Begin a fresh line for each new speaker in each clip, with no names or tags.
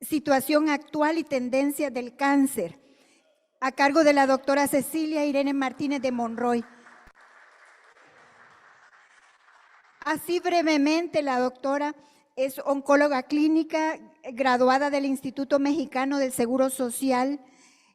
situación actual y tendencias del cáncer, a cargo de la doctora Cecilia Irene Martínez de Monroy. Así brevemente, la doctora es oncóloga clínica, graduada del Instituto Mexicano del Seguro Social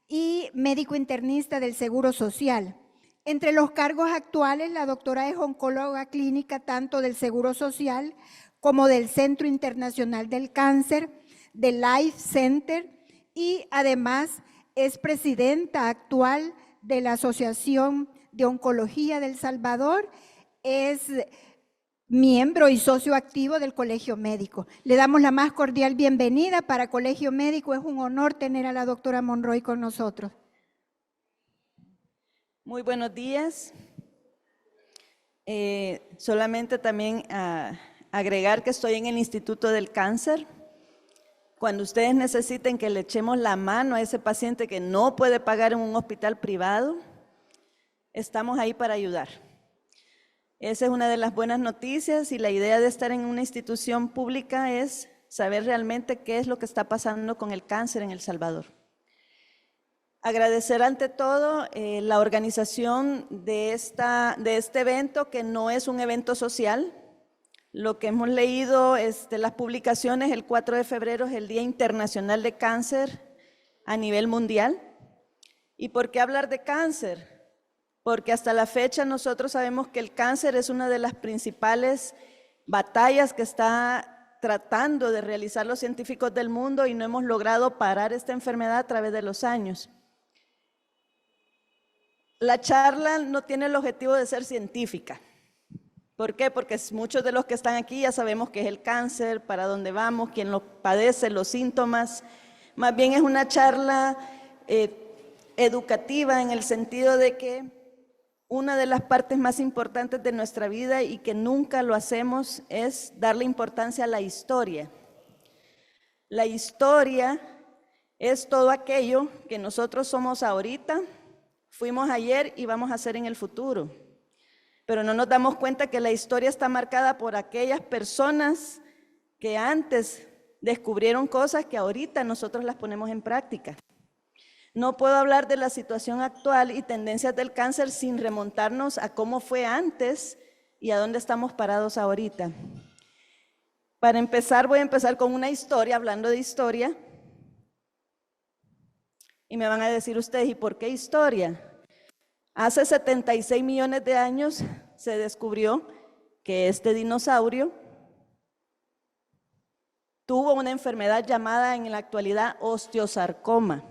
y médico internista del Seguro Social. Entre los cargos actuales, la doctora es oncóloga clínica tanto del Seguro Social como del Centro Internacional del Cáncer, del Life Center, y además es presidenta actual de la Asociación de Oncología del Salvador, es miembro y socio activo del Colegio Médico. Le damos la más cordial bienvenida. Para Colegio Médico es un honor tener a la doctora Monroy con nosotros.
Muy buenos días. Solamente también agregar que estoy en el Instituto del Cáncer. Cuando ustedes necesiten que le echemos la mano a ese paciente que no puede pagar en un hospital privado, estamos ahí para ayudar. Esa es una de las buenas noticias, y la idea de estar en una institución pública es saber realmente qué es lo que está pasando con el cáncer en El Salvador. Agradecer ante todo la organización de este evento, que no es un evento social. Lo que hemos leído las publicaciones, el 4 de febrero es el Día Internacional de Cáncer a nivel mundial. ¿Y por qué hablar de cáncer? Porque hasta la fecha nosotros sabemos que el cáncer es una de las principales batallas que está tratando de realizar los científicos del mundo, y no hemos logrado parar esta enfermedad a través de los años. La charla no tiene el objetivo de ser científica. ¿Por qué? Porque muchos de los que están aquí ya sabemos qué es el cáncer, para dónde vamos, quién lo padece, los síntomas. Más bien es una charla educativa, en el sentido de que una de las partes más importantes de nuestra vida, y que nunca lo hacemos, es darle importancia a la historia. La historia es todo aquello que nosotros somos ahorita, fuimos ayer y vamos a ser en el futuro. Pero no nos damos cuenta que la historia está marcada por aquellas personas que antes descubrieron cosas que ahorita nosotros las ponemos en práctica. No puedo hablar de la situación actual y tendencias del cáncer sin remontarnos a cómo fue antes y a dónde estamos parados ahorita. Para empezar, voy a empezar con una historia, hablando de historia. Y me van a decir ustedes, ¿y por qué historia? Hace 76 millones de años se descubrió que este dinosaurio tuvo una enfermedad llamada en la actualidad osteosarcoma,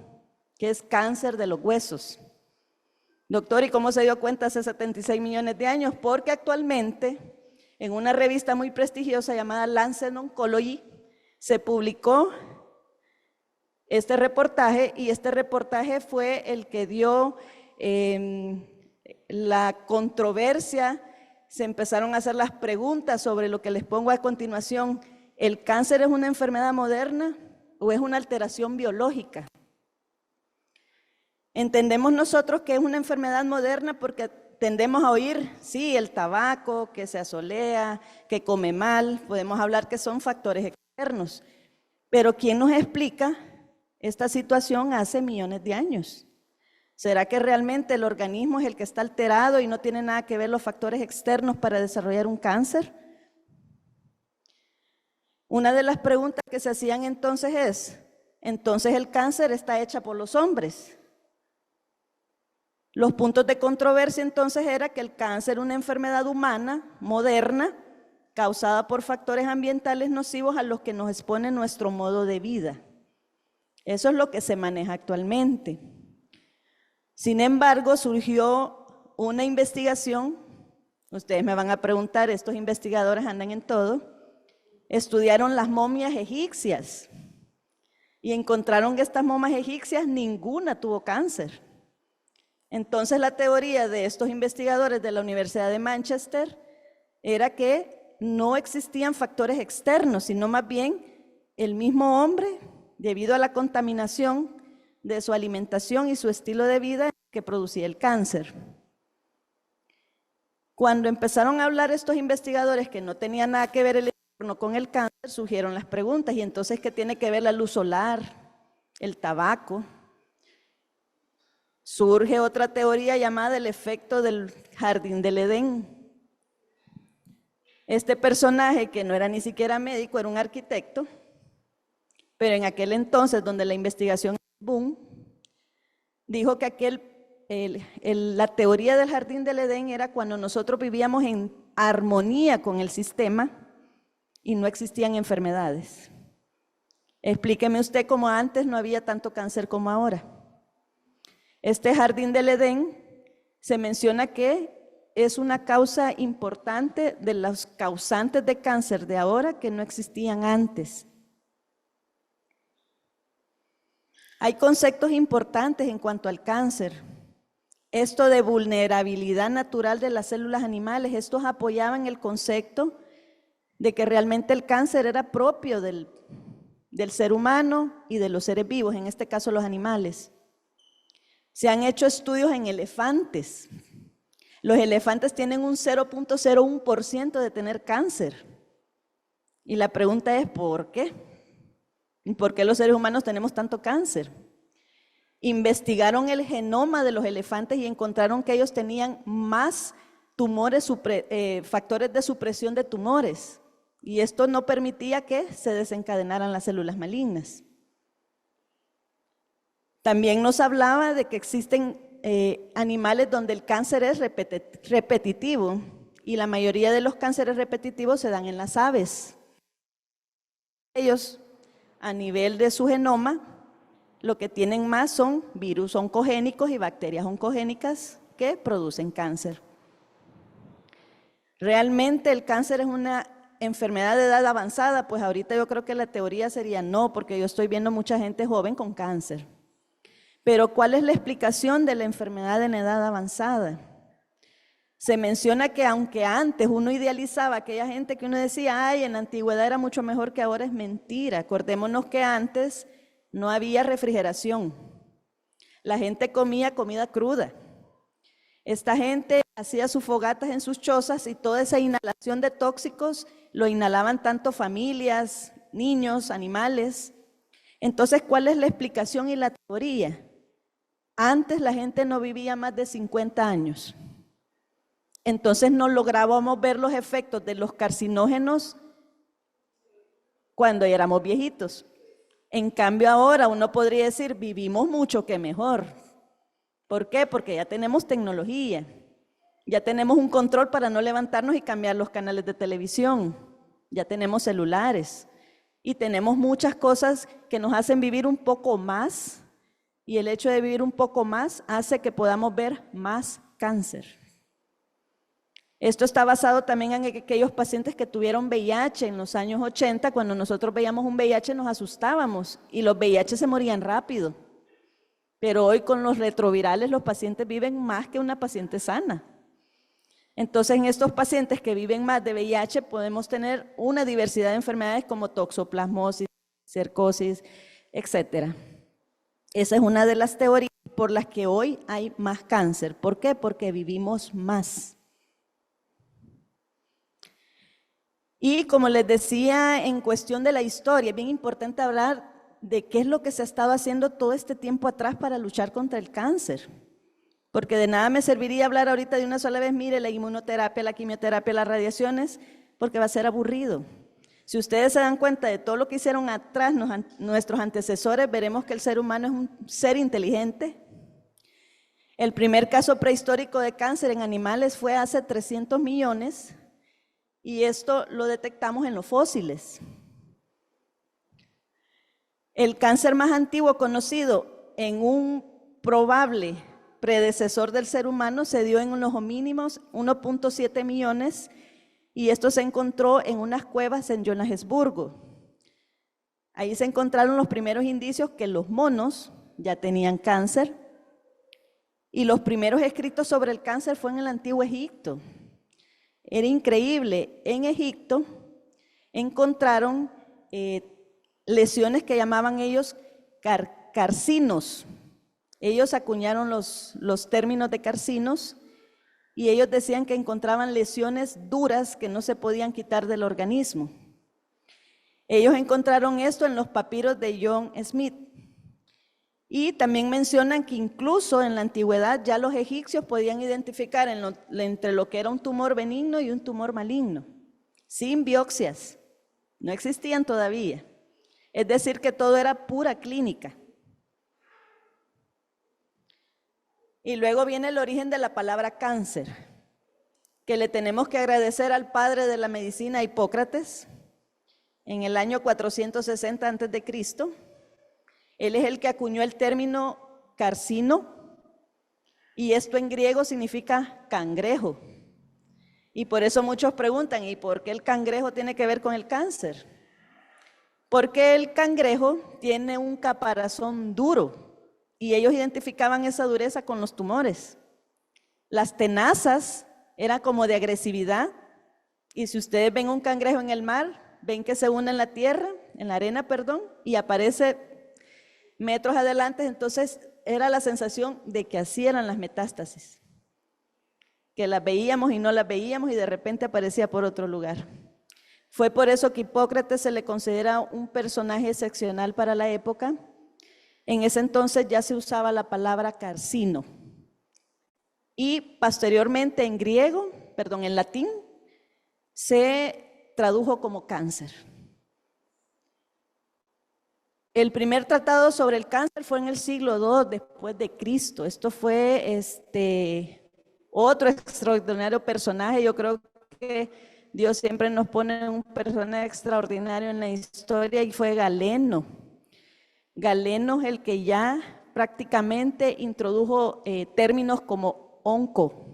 que es cáncer de los huesos. Doctor, ¿y cómo se dio cuenta hace 76 millones de años? Porque actualmente, en una revista muy prestigiosa llamada Lancet Oncology, se publicó este reportaje, y este reportaje fue el que dio la controversia. Se empezaron a hacer las preguntas sobre lo que les pongo a continuación. ¿El cáncer es una enfermedad moderna o es una alteración biológica? Entendemos nosotros que es una enfermedad moderna porque tendemos a oír, sí, el tabaco, que se asolea, que come mal, podemos hablar que son factores externos. Pero ¿quién nos explica esta situación hace millones de años? ¿Será que realmente el organismo es el que está alterado y no tiene nada que ver los factores externos para desarrollar un cáncer? Una de las preguntas que se hacían entonces es, ¿entonces el cáncer está hecho por los hombres? Los puntos de controversia entonces era que el cáncer es una enfermedad humana, moderna, causada por factores ambientales nocivos a los que nos expone nuestro modo de vida. Eso es lo que se maneja actualmente. Sin embargo, surgió una investigación. Ustedes me van a preguntar, estos investigadores andan en todo. Estudiaron las momias egipcias y encontraron que estas momias egipcias ninguna tuvo cáncer. Entonces la teoría de estos investigadores de la Universidad de Manchester era que no existían factores externos, sino más bien el mismo hombre, debido a la contaminación de su alimentación y su estilo de vida, que producía el cáncer. Cuando empezaron a hablar estos investigadores que no tenía nada que ver el con el cáncer, surgieron las preguntas. ¿Y entonces qué tiene que ver la luz solar, el tabaco? Surge otra teoría llamada el efecto del jardín del Edén. Este personaje, que no era ni siquiera médico, era un arquitecto, pero en aquel entonces, donde la investigación boom, dijo que la teoría del jardín del Edén era cuando nosotros vivíamos en armonía con el sistema y no existían enfermedades. Explíqueme usted cómo antes no había tanto cáncer como ahora. Este jardín del Edén se menciona que es una causa importante de los causantes de cáncer de ahora que no existían antes. Hay conceptos importantes en cuanto al cáncer. Esto de vulnerabilidad natural de las células animales, estos apoyaban el concepto de que realmente el cáncer era propio del ser humano y de los seres vivos, en este caso los animales. Se han hecho estudios en elefantes. Los elefantes tienen un 0.01% de tener cáncer. Y la pregunta es, ¿por qué? ¿Por qué los seres humanos tenemos tanto cáncer? Investigaron el genoma de los elefantes y encontraron que ellos tenían más tumores, factores de supresión de tumores. Y esto no permitía que se desencadenaran las células malignas. También nos hablaba de que existen animales donde el cáncer es repetitivo y la mayoría de los cánceres repetitivos se dan en las aves. Ellos, a nivel de su genoma, lo que tienen más son virus oncogénicos y bacterias oncogénicas que producen cáncer. Realmente el cáncer es una enfermedad de edad avanzada, pues ahorita yo creo que la teoría sería no, porque yo estoy viendo mucha gente joven con cáncer. Pero ¿cuál es la explicación de la enfermedad en edad avanzada? Se menciona que aunque antes uno idealizaba a aquella gente que uno decía, ay, en la antigüedad era mucho mejor que ahora, es mentira. Acordémonos que antes no había refrigeración. La gente comía comida cruda. Esta gente hacía sus fogatas en sus chozas y toda esa inhalación de tóxicos lo inhalaban tanto familias, niños, animales. Entonces, ¿cuál es la explicación y la teoría? Antes la gente no vivía más de 50 años. Entonces no lográbamos ver los efectos de los carcinógenos cuando éramos viejitos. En cambio ahora uno podría decir, vivimos mucho que mejor. ¿Por qué? Porque ya tenemos tecnología, ya tenemos un control para no levantarnos y cambiar los canales de televisión, ya tenemos celulares y tenemos muchas cosas que nos hacen vivir un poco más. Y el hecho de vivir un poco más hace que podamos ver más cáncer. Esto está basado también en aquellos pacientes que tuvieron VIH en los años 80. Cuando nosotros veíamos un VIH nos asustábamos y los VIH se morían rápido. Pero hoy con los retrovirales los pacientes viven más que una paciente sana. Entonces en estos pacientes que viven más de VIH podemos tener una diversidad de enfermedades como toxoplasmosis, cercosis, etcétera. Esa es una de las teorías por las que hoy hay más cáncer. ¿Por qué? Porque vivimos más. Y como les decía, en cuestión de la historia, es bien importante hablar de qué es lo que se ha estado haciendo todo este tiempo atrás para luchar contra el cáncer. Porque de nada me serviría hablar ahorita de una sola vez, mire, la inmunoterapia, la quimioterapia, las radiaciones, porque va a ser aburrido. Si ustedes se dan cuenta de todo lo que hicieron atrás nuestros antecesores, veremos que el ser humano es un ser inteligente. El primer caso prehistórico de cáncer en animales fue hace 300 millones y esto lo detectamos en los fósiles. El cáncer más antiguo conocido en un probable predecesor del ser humano se dio en los homínidos, 1.7 millones, y esto se encontró en unas cuevas en Johannesburgo. Ahí se encontraron los primeros indicios que los monos ya tenían cáncer, y los primeros escritos sobre el cáncer fue en el antiguo Egipto. Era increíble, en Egipto encontraron lesiones que llamaban ellos carcinos. Ellos acuñaron los términos de carcinos y ellos decían que encontraban lesiones duras que no se podían quitar del organismo. Ellos encontraron esto en los papiros de John Smith. Y también mencionan que incluso en la antigüedad ya los egipcios podían identificar entre lo que era un tumor benigno y un tumor maligno, sin biopsias. No existían todavía. Es decir, que todo era pura clínica. Y luego viene el origen de la palabra cáncer, que le tenemos que agradecer al padre de la medicina, Hipócrates, en el año 460 a.C. Él es el que acuñó el término carcino, y esto en griego significa cangrejo. Y por eso muchos preguntan, ¿y por qué el cangrejo tiene que ver con el cáncer? Porque el cangrejo tiene un caparazón duro, y ellos identificaban esa dureza con los tumores. Las tenazas eran como de agresividad, y si ustedes ven un cangrejo en el mar, ven que se hunde en la tierra, en la arena, perdón, y aparece metros adelante. Entonces era la sensación de que así eran las metástasis, que las veíamos y no las veíamos y de repente aparecía por otro lugar. Fue por eso que Hipócrates se le considera un personaje excepcional para la época. En ese entonces ya se usaba la palabra carcino, y posteriormente en latín, se tradujo como cáncer. El primer tratado sobre el cáncer fue en el siglo II después de Cristo. Esto fue otro extraordinario personaje. Yo creo que Dios siempre nos pone un personaje extraordinario en la historia, y fue Galeno. Galeno es el que ya prácticamente introdujo términos como onco.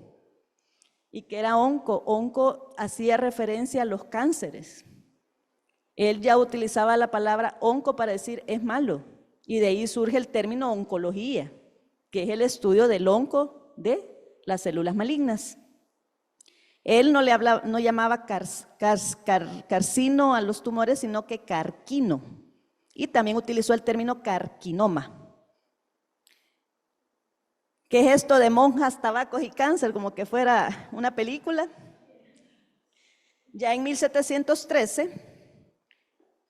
¿Y qué era onco? Onco hacía referencia a los cánceres. Él ya utilizaba la palabra onco para decir es malo, y de ahí surge el término oncología, que es el estudio del onco, de las células malignas. Él no llamaba carcino a los tumores, sino que carquino, y también utilizó el término carquinoma. ¿Qué es esto de monjas, tabacos y cáncer? Como que fuera una película. Ya en 1713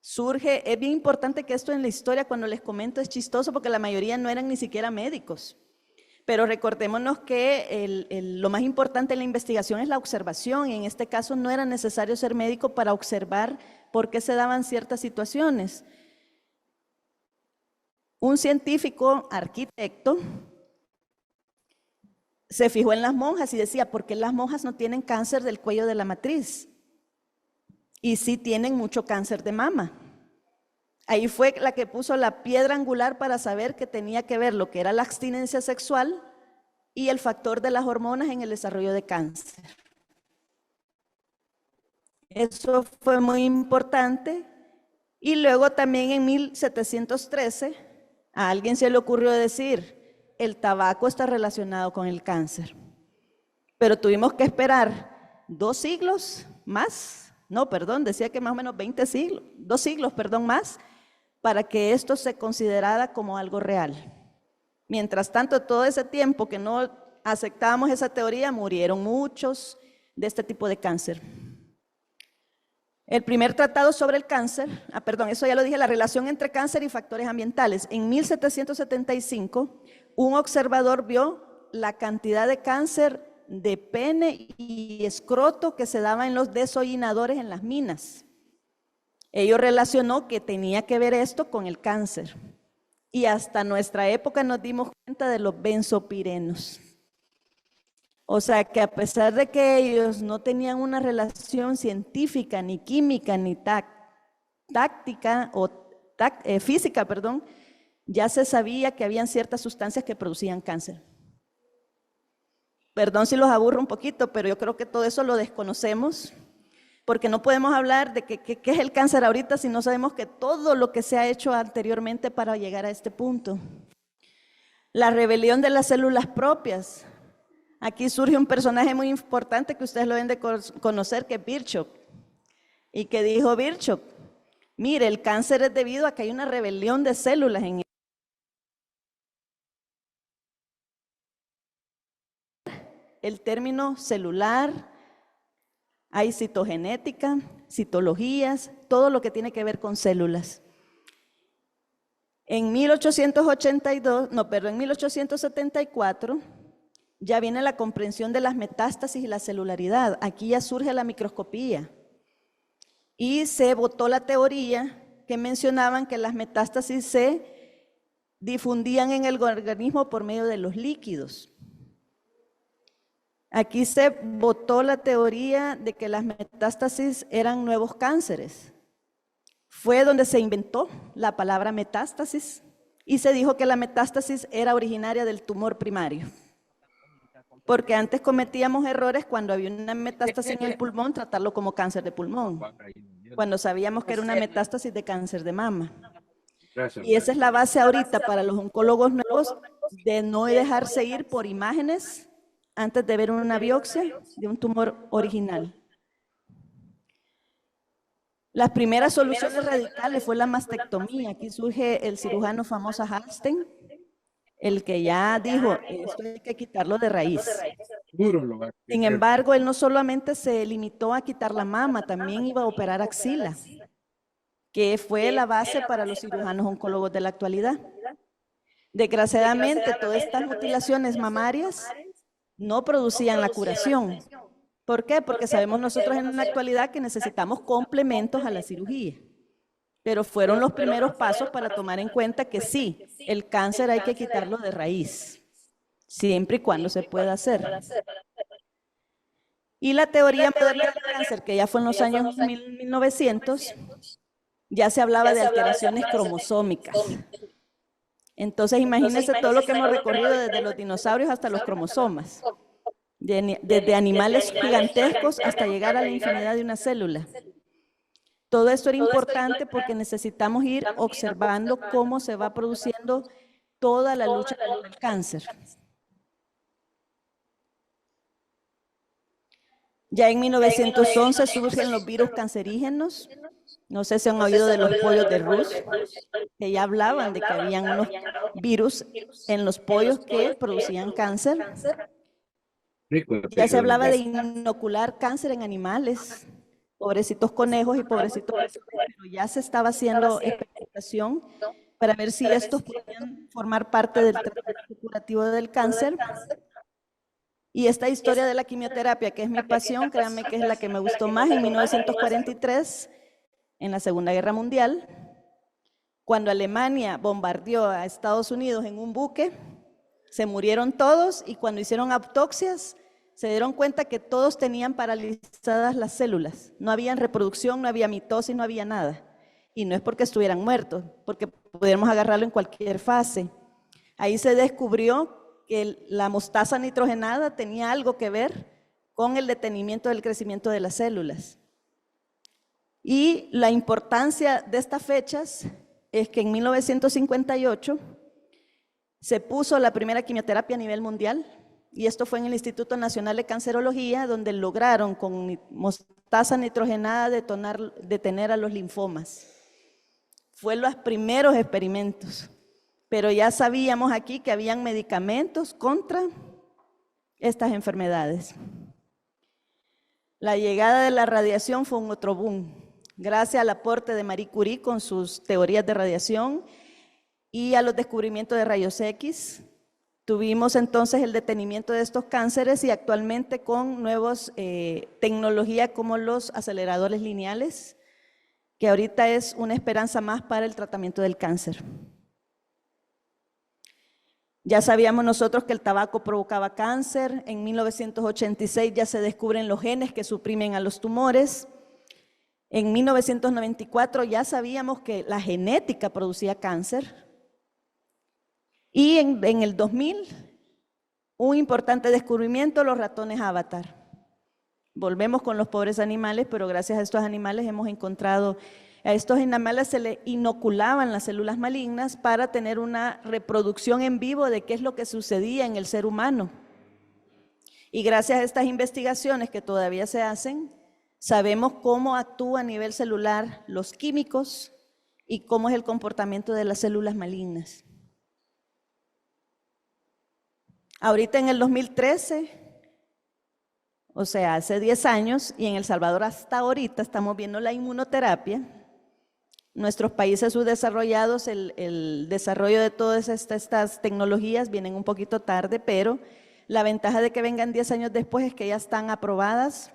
surge, es bien importante que esto en la historia, cuando les comento, es chistoso porque la mayoría no eran ni siquiera médicos. Pero recordémonos que lo más importante en la investigación es la observación, y en este caso no era necesario ser médico para observar por qué se daban ciertas situaciones. Un científico arquitecto se fijó en las monjas y decía, ¿por qué las monjas no tienen cáncer del cuello de la matriz? Y sí tienen mucho cáncer de mama. Ahí fue la que puso la piedra angular para saber que tenía que ver lo que era la abstinencia sexual y el factor de las hormonas en el desarrollo de cáncer. Eso fue muy importante. Y luego también en 1713 a alguien se le ocurrió decir, el tabaco está relacionado con el cáncer. Pero tuvimos que esperar 2 siglos más, no, perdón, decía que más o menos 20 siglos, 2 siglos, perdón, más, para que esto se considerara como algo real. Mientras tanto, todo ese tiempo que no aceptábamos esa teoría, murieron muchos de este tipo de cáncer. El primer tratado sobre el cáncer, eso ya lo dije, la relación entre cáncer y factores ambientales. En 1775, un observador vio la cantidad de cáncer de pene y escroto que se daba en los desollinadores en las minas. Ellos relacionó que tenía que ver esto con el cáncer. Y hasta nuestra época nos dimos cuenta de los benzopirenos. O sea que a pesar de que ellos no tenían una relación científica, ni química, ni física, ya se sabía que habían ciertas sustancias que producían cáncer. Perdón si los aburro un poquito, pero yo creo que todo eso lo desconocemos, porque no podemos hablar de qué es el cáncer ahorita si no sabemos que todo lo que se ha hecho anteriormente para llegar a este punto. La rebelión de las células propias. Aquí surge un personaje muy importante que ustedes lo deben de conocer, que es Virchow. ¿Y qué dijo Virchow? Mire, el cáncer es debido a que hay una rebelión de células en el término celular. Hay citogenética, citologías, todo lo que tiene que ver con células. En 1874, ya viene la comprensión de las metástasis y la celularidad. Aquí ya surge la microscopía. Y se votó la teoría que mencionaban que las metástasis se difundían en el organismo por medio de los líquidos. Aquí se votó la teoría de que las metástasis eran nuevos cánceres. Fue donde se inventó la palabra metástasis y se dijo que la metástasis era originaria del tumor primario. Porque antes cometíamos errores cuando había una metástasis en el pulmón, tratarlo como cáncer de pulmón, cuando sabíamos que era una metástasis de cáncer de mama. Y esa es la base ahorita para los oncólogos nuevos de no dejarse ir por imágenes antes de ver una biopsia de un tumor original. Las primeras soluciones radicales fue la mastectomía. Aquí surge el cirujano famoso Halstein, el que ya dijo, esto hay que quitarlo de raíz. Sin embargo, él no solamente se limitó a quitar la mama, también iba a operar axila, que fue la base para los cirujanos oncólogos de la actualidad. Desgraciadamente, todas estas mutilaciones mamarias no producían la curación. ¿Por qué? Porque sabemos nosotros en la actualidad que necesitamos complementos a la cirugía. Pero fueron los primeros pasos para tomar en cuenta que sí, el cáncer hay que quitarlo de raíz, siempre y cuando se pueda hacer. Y la teoría moderna del cáncer, que ya fue en los años 1900, ya se hablaba de alteraciones cromosómicas. Entonces, imagínense todo lo que hemos recorrido desde los dinosaurios hasta los cromosomas. Desde animales gigantescos hasta llegar a la infinidad de una célula. Todo esto era importante porque necesitamos ir observando cómo se va produciendo toda la lucha contra el cáncer. Ya en 1911 surgen los virus cancerígenos. No sé si han oído de los pollos de Rus, que ya hablaban de que habían unos virus en los pollos que producían cáncer. Ya se hablaba de inocular cáncer en animales, pobrecitos conejos y pobrecitos perros, pero ya se estaba haciendo experimentación para ver si estos podían formar parte del tratamiento curativo del cáncer. Y esta historia de la quimioterapia, que es mi pasión, créanme que es la que me gustó más, en 1943, en la Segunda Guerra Mundial, cuando Alemania bombardeó a Estados Unidos en un buque, se murieron todos y cuando hicieron autopsias se dieron cuenta que todos tenían paralizadas las células. No había reproducción, no había mitosis, no había nada. Y no es porque estuvieran muertos, porque pudiéramos agarrarlo en cualquier fase. Ahí se descubrió que la mostaza nitrogenada tenía algo que ver con el detenimiento del crecimiento de las células. Y la importancia de estas fechas es que en 1958 se puso la primera quimioterapia a nivel mundial, y esto fue en el Instituto Nacional de Cancerología, donde lograron con mostaza nitrogenada detener a los linfomas. Fue los primeros experimentos, pero ya sabíamos aquí que habían medicamentos contra estas enfermedades. La llegada de la radiación fue un otro boom, gracias al aporte de Marie Curie con sus teorías de radiación y a los descubrimientos de rayos X. Tuvimos entonces el detenimiento de estos cánceres y actualmente con nuevas tecnologías como los aceleradores lineales, que ahorita es una esperanza más para el tratamiento del cáncer. Ya sabíamos nosotros que el tabaco provocaba cáncer. En 1986 ya se descubren los genes que suprimen a los tumores. En 1994 ya sabíamos que la genética producía cáncer. Y en el 2000, un importante descubrimiento, los ratones avatar. Volvemos con los pobres animales, pero gracias a estos animales hemos encontrado, a estos animales se le inoculaban las células malignas para tener una reproducción en vivo de qué es lo que sucedía en el ser humano. Y gracias a estas investigaciones que todavía se hacen, sabemos cómo actúa a nivel celular los químicos y cómo es el comportamiento de las células malignas. Ahorita en el 2013, o sea, hace 10 años, y en El Salvador hasta ahorita estamos viendo la inmunoterapia, nuestros países subdesarrollados, el desarrollo de todas estas tecnologías vienen un poquito tarde, pero la ventaja de que vengan 10 años después es que ya están aprobadas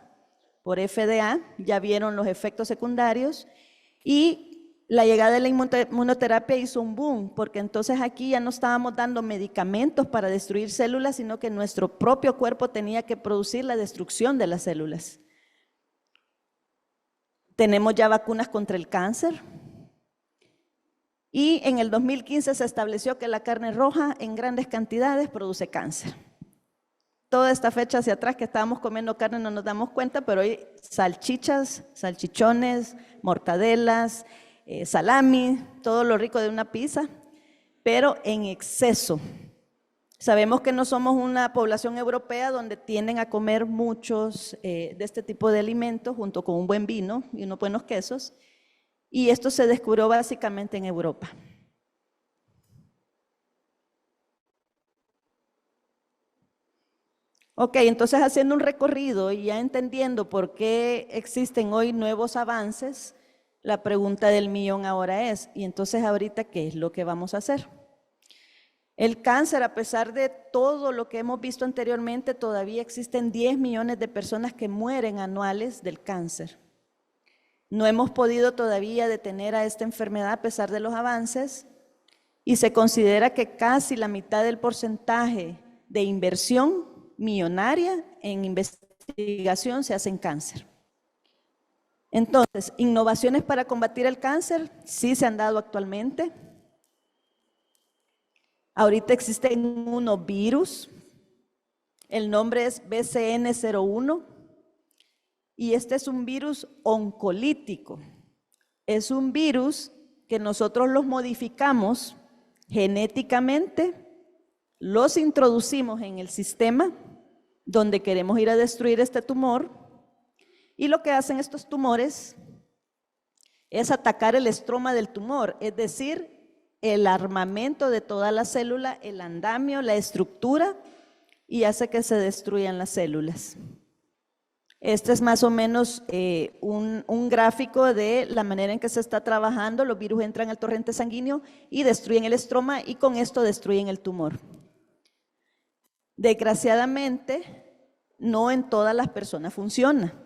por FDA, ya vieron los efectos secundarios y la llegada de la inmunoterapia hizo un boom, porque entonces aquí ya no estábamos dando medicamentos para destruir células, sino que nuestro propio cuerpo tenía que producir la destrucción de las células. Tenemos ya vacunas contra el cáncer y en el 2015 se estableció que la carne roja en grandes cantidades produce cáncer. Toda esta fecha hacia atrás que estábamos comiendo carne no nos damos cuenta, pero hoy salchichas, salchichones, mortadelas, salami, todo lo rico de una pizza, pero en exceso. Sabemos que no somos una población europea donde tienden a comer muchos de este tipo de alimentos junto con un buen vino y unos buenos quesos, y esto se descubrió básicamente en Europa. Ok, entonces haciendo un recorrido y ya entendiendo por qué existen hoy nuevos avances, la pregunta del millón ahora es, ¿y entonces ahorita qué es lo que vamos a hacer? El cáncer, a pesar de todo lo que hemos visto anteriormente, todavía existen 10 millones de personas que mueren anuales del cáncer. No hemos podido todavía detener a esta enfermedad a pesar de los avances y se considera que casi la mitad del porcentaje de inversión millonaria en investigación se hace en cáncer. Entonces, innovaciones para combatir el cáncer sí se han dado actualmente. Ahorita existen unos virus, el nombre es BCN01 y este es un virus oncolítico. Es un virus que nosotros los modificamos genéticamente, los introducimos en el sistema donde queremos ir a destruir este tumor. Y lo que hacen estos tumores es atacar el estroma del tumor, es decir, el armamento de toda la célula, el andamio, la estructura, y hace que se destruyan las células. Este es más o menos un gráfico de la manera en que se está trabajando. Los virus entran al torrente sanguíneo y destruyen el estroma y con esto destruyen el tumor. Desgraciadamente, no en todas las personas funciona.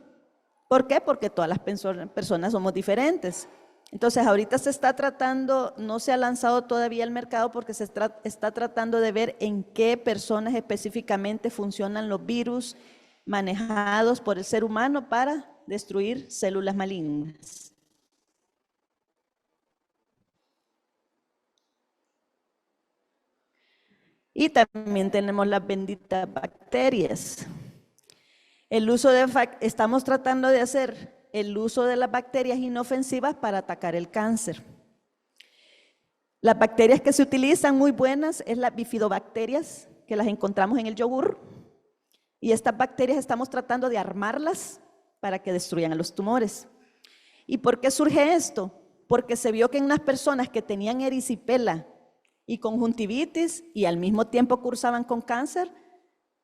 ¿Por qué? Porque todas las personas somos diferentes. Entonces, ahorita se está tratando, no se ha lanzado todavía al mercado porque se está tratando de ver en qué personas específicamente funcionan los virus manejados por el ser humano para destruir células malignas. Y también tenemos las benditas bacterias. Estamos tratando de hacer el uso de las bacterias inofensivas para atacar el cáncer. Las bacterias que se utilizan muy buenas es las bifidobacterias, que las encontramos en el yogur. Y estas bacterias estamos tratando de armarlas para que destruyan a los tumores. ¿Y por qué surge esto? Porque se vio que en unas personas que tenían erisipela y conjuntivitis y al mismo tiempo cursaban con cáncer,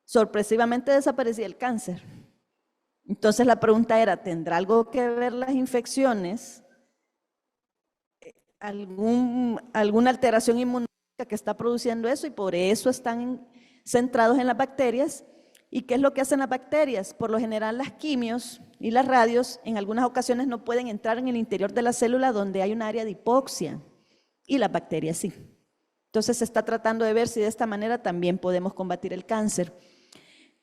sorpresivamente desaparecía el cáncer. Entonces la pregunta era, ¿tendrá algo que ver las infecciones? ¿Alguna alteración inmunológica que está produciendo eso? Y por eso están centrados en las bacterias. ¿Y qué es lo que hacen las bacterias? Por lo general las quimios y las radios en algunas ocasiones no pueden entrar en el interior de la célula donde hay un área de hipoxia. Y las bacterias sí. Entonces se está tratando de ver si de esta manera también podemos combatir el cáncer.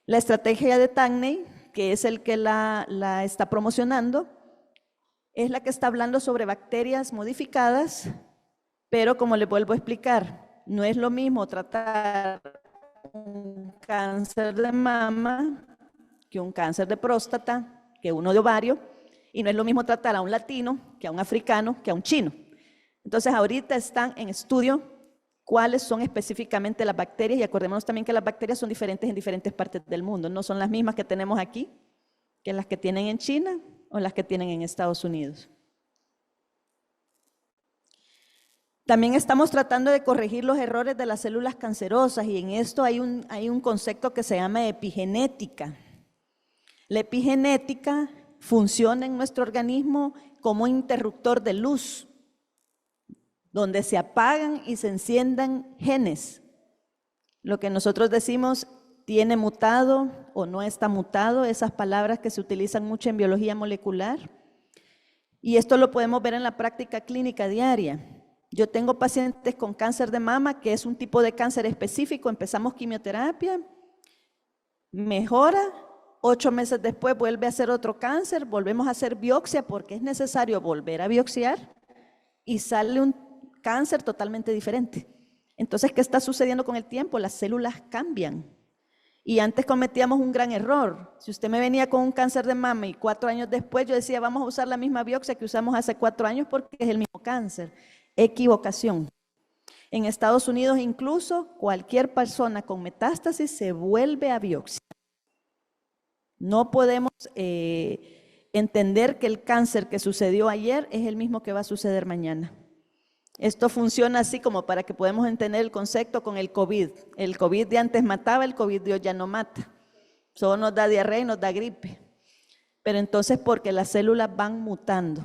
La estrategia de Tangney, que es el que la está promocionando, es la que está hablando sobre bacterias modificadas, pero como les vuelvo a explicar, no es lo mismo tratar un cáncer de mama que un cáncer de próstata, que uno de ovario, y no es lo mismo tratar a un latino que a un africano que a un chino. Entonces ahorita están en estudio cuáles son específicamente las bacterias, y acordémonos también que las bacterias son diferentes en diferentes partes del mundo, no son las mismas que tenemos aquí, que las que tienen en China o las que tienen en Estados Unidos. También estamos tratando de corregir los errores de las células cancerosas, y en esto hay un concepto que se llama epigenética. La epigenética funciona en nuestro organismo como un interruptor de luz. donde se apagan y se enciendan genes. Lo que nosotros decimos tiene mutado o no está mutado, esas palabras que se utilizan mucho en biología molecular. Y esto lo podemos ver en la práctica clínica diaria. Yo tengo pacientes con cáncer de mama, que es un tipo de cáncer específico, empezamos quimioterapia, mejora, 8 meses después vuelve a hacer otro cáncer, volvemos a hacer biopsia porque es necesario volver a biopsiar y sale un cáncer totalmente diferente. Entonces, ¿qué está sucediendo con el tiempo? Las células cambian. Y antes cometíamos un gran error. Si usted me venía con un cáncer de mama y 4 años después yo decía, vamos a usar la misma biopsia que usamos hace 4 años porque es el mismo cáncer. Equivocación. En Estados Unidos incluso cualquier persona con metástasis se vuelve a biopsia. No podemos entender que el cáncer que sucedió ayer es el mismo que va a suceder mañana. Esto funciona así como para que podamos entender el concepto con el COVID. El COVID de antes mataba, el COVID de hoy ya no mata. Solo nos da diarrea y nos da gripe. Pero entonces porque las células van mutando.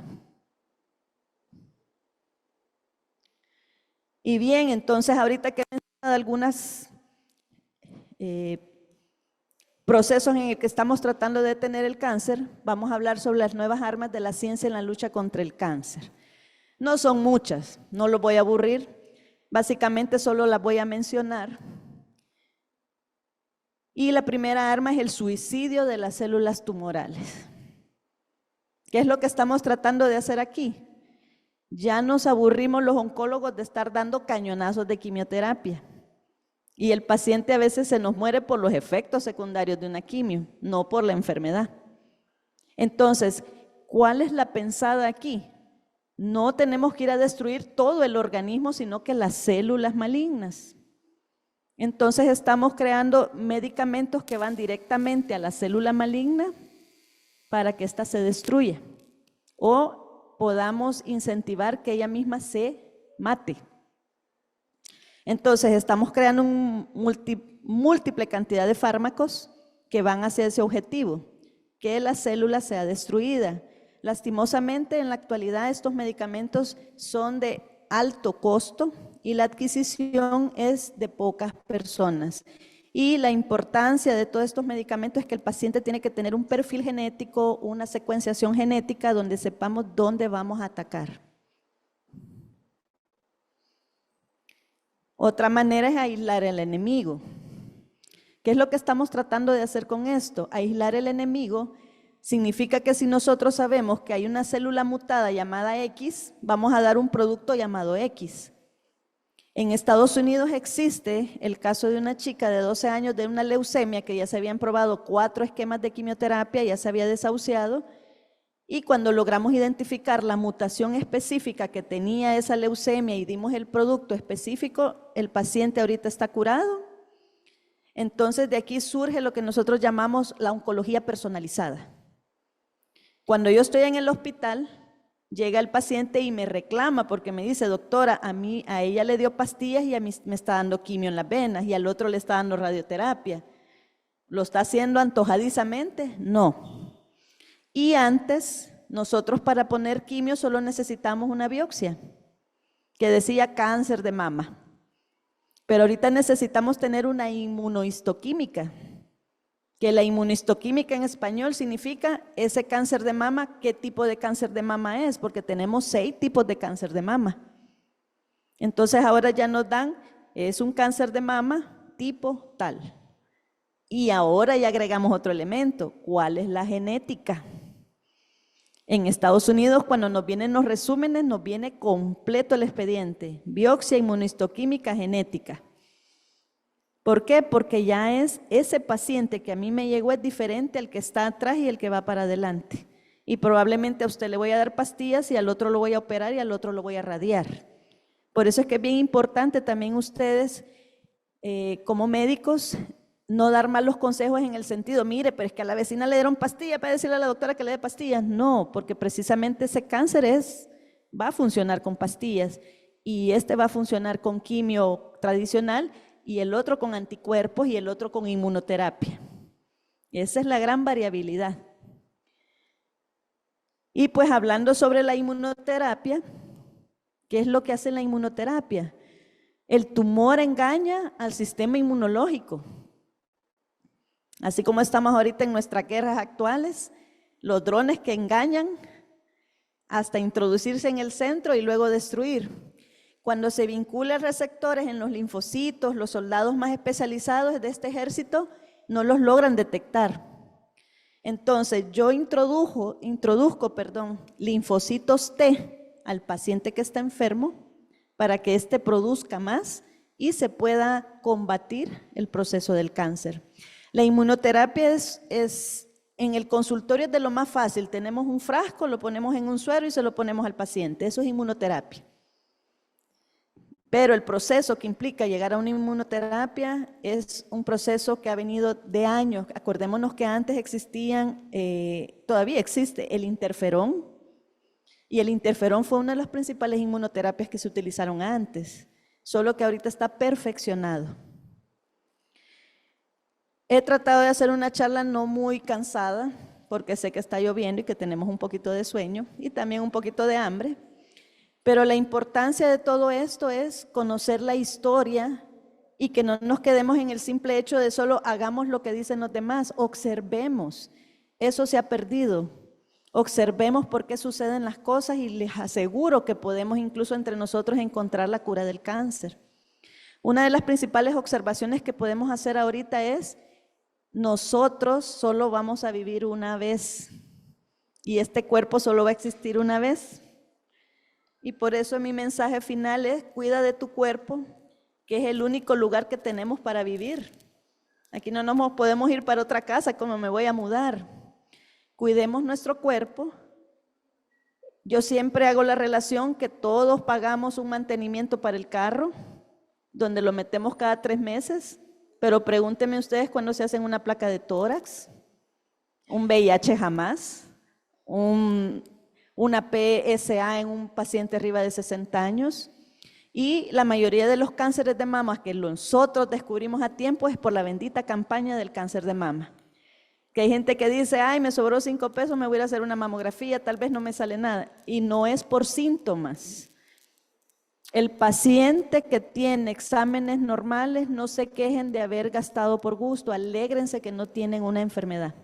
Y bien, entonces ahorita que he mencionado algunos procesos en el que estamos tratando de detener el cáncer, vamos a hablar sobre las nuevas armas de la ciencia en la lucha contra el cáncer. No son muchas, no los voy a aburrir, básicamente solo las voy a mencionar. Y la primera arma es el suicidio de las células tumorales. ¿Qué es lo que estamos tratando de hacer aquí? Ya nos aburrimos los oncólogos de estar dando cañonazos de quimioterapia. Y el paciente a veces se nos muere por los efectos secundarios de una quimio, no por la enfermedad. Entonces, ¿cuál es la pensada aquí? No tenemos que ir a destruir todo el organismo, sino que las células malignas. Entonces estamos creando medicamentos que van directamente a la célula maligna para que ésta se destruya o podamos incentivar que ella misma se mate. Entonces estamos creando una múltiple cantidad de fármacos que van hacia ese objetivo, que la célula sea destruida. Lastimosamente, en la actualidad estos medicamentos son de alto costo y la adquisición es de pocas personas. Y la importancia de todos estos medicamentos es que el paciente tiene que tener un perfil genético, una secuenciación genética donde sepamos dónde vamos a atacar. Otra manera es aislar el enemigo. ¿Qué es lo que estamos tratando de hacer con esto? Aislar el enemigo significa que si nosotros sabemos que hay una célula mutada llamada X, vamos a dar un producto llamado X. En Estados Unidos existe el caso de una chica de 12 años de una leucemia que ya se habían probado 4 esquemas de quimioterapia, ya se había desahuciado, y cuando logramos identificar la mutación específica que tenía esa leucemia y dimos el producto específico, el paciente ahorita está curado. Entonces de aquí surge lo que nosotros llamamos la oncología personalizada. Cuando yo estoy en el hospital, llega el paciente y me reclama porque me dice, doctora, a ella le dio pastillas y a mí me está dando quimio en las venas y al otro le está dando radioterapia. ¿Lo está haciendo antojadizamente? No. Y antes, nosotros para poner quimio solo necesitamos una biopsia que decía cáncer de mama. Pero ahorita necesitamos tener una inmunohistoquímica, que la inmunohistoquímica en español significa ese cáncer de mama, qué tipo de cáncer de mama es, porque tenemos 6 tipos de cáncer de mama. Entonces ahora ya nos dan, es un cáncer de mama tipo tal. Y ahora ya agregamos otro elemento, ¿cuál es la genética? En Estados Unidos, cuando nos vienen los resúmenes, nos viene completo el expediente, biopsia inmunohistoquímica genética. ¿Por qué? Porque ya es ese paciente que a mí me llegó es diferente al que está atrás y el que va para adelante. Y probablemente a usted le voy a dar pastillas y al otro lo voy a operar y al otro lo voy a radiar. Por eso es que es bien importante también ustedes, como médicos, no dar malos consejos en el sentido, mire, pero es que a la vecina le dieron pastillas para decirle a la doctora que le dé pastillas. No, porque precisamente ese cáncer va a funcionar con pastillas y este va a funcionar con quimio tradicional y el otro con anticuerpos y el otro con inmunoterapia. Esa es la gran variabilidad. Y pues hablando sobre la inmunoterapia, ¿Qué es lo que hace la inmunoterapia? El tumor engaña al sistema inmunológico. Así como estamos ahorita en nuestras guerras actuales, los drones que engañan hasta introducirse en el centro y luego destruir. Cuando se vinculan receptores en los linfocitos, los soldados más especializados de este ejército no los logran detectar. Entonces yo introduzco linfocitos T al paciente que está enfermo para que éste produzca más y se pueda combatir el proceso del cáncer. La inmunoterapia es en el consultorio es de lo más fácil. Tenemos un frasco, lo ponemos en un suero y se lo ponemos al paciente. Eso es inmunoterapia. Pero el proceso que implica llegar a una inmunoterapia es un proceso que ha venido de años. Acordémonos que antes existían, todavía existe el interferón, y el interferón fue una de las principales inmunoterapias que se utilizaron antes, solo que ahorita está perfeccionado. He tratado de hacer una charla no muy cansada, porque sé que está lloviendo y que tenemos un poquito de sueño y también un poquito de hambre. Pero la importancia de todo esto es conocer la historia y que no nos quedemos en el simple hecho de solo hagamos lo que dicen los demás, observemos. Eso se ha perdido. Observemos por qué suceden las cosas y les aseguro que podemos incluso entre nosotros encontrar la cura del cáncer. Una de las principales observaciones que podemos hacer ahorita es: nosotros solo vamos a vivir una vez y este cuerpo solo va a existir una vez. Y por eso mi mensaje final es: cuida de tu cuerpo, que es el único lugar que tenemos para vivir. Aquí no nos podemos ir para otra casa como me voy a mudar. Cuidemos nuestro cuerpo. Yo siempre hago la relación que todos pagamos un mantenimiento para el carro, donde lo metemos cada 3 meses, pero pregúntenme ustedes cuándo se hacen una placa de tórax, un VIH jamás, una PSA en un paciente arriba de 60 años, y la mayoría de los cánceres de mama que nosotros descubrimos a tiempo es por la bendita campaña del cáncer de mama. Que hay gente que dice: ay, me sobró 5 pesos, me voy a ir a hacer una mamografía, tal vez no me sale nada, y no es por síntomas. El paciente que tiene exámenes normales, no se quejen de haber gastado por gusto, alégrense que no tienen una enfermedad.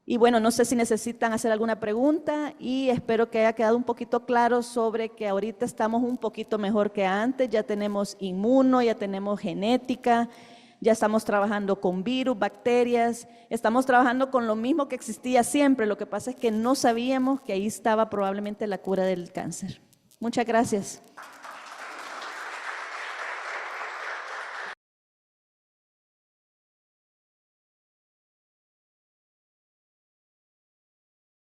Y bueno, no sé si necesitan hacer alguna pregunta y espero que haya quedado un poquito claro sobre que ahorita estamos un poquito mejor que antes. Ya tenemos inmuno, ya tenemos genética, ya estamos trabajando con virus, bacterias, estamos trabajando con lo mismo que existía siempre. Lo que pasa es que no sabíamos que ahí estaba probablemente la cura del cáncer. Muchas gracias.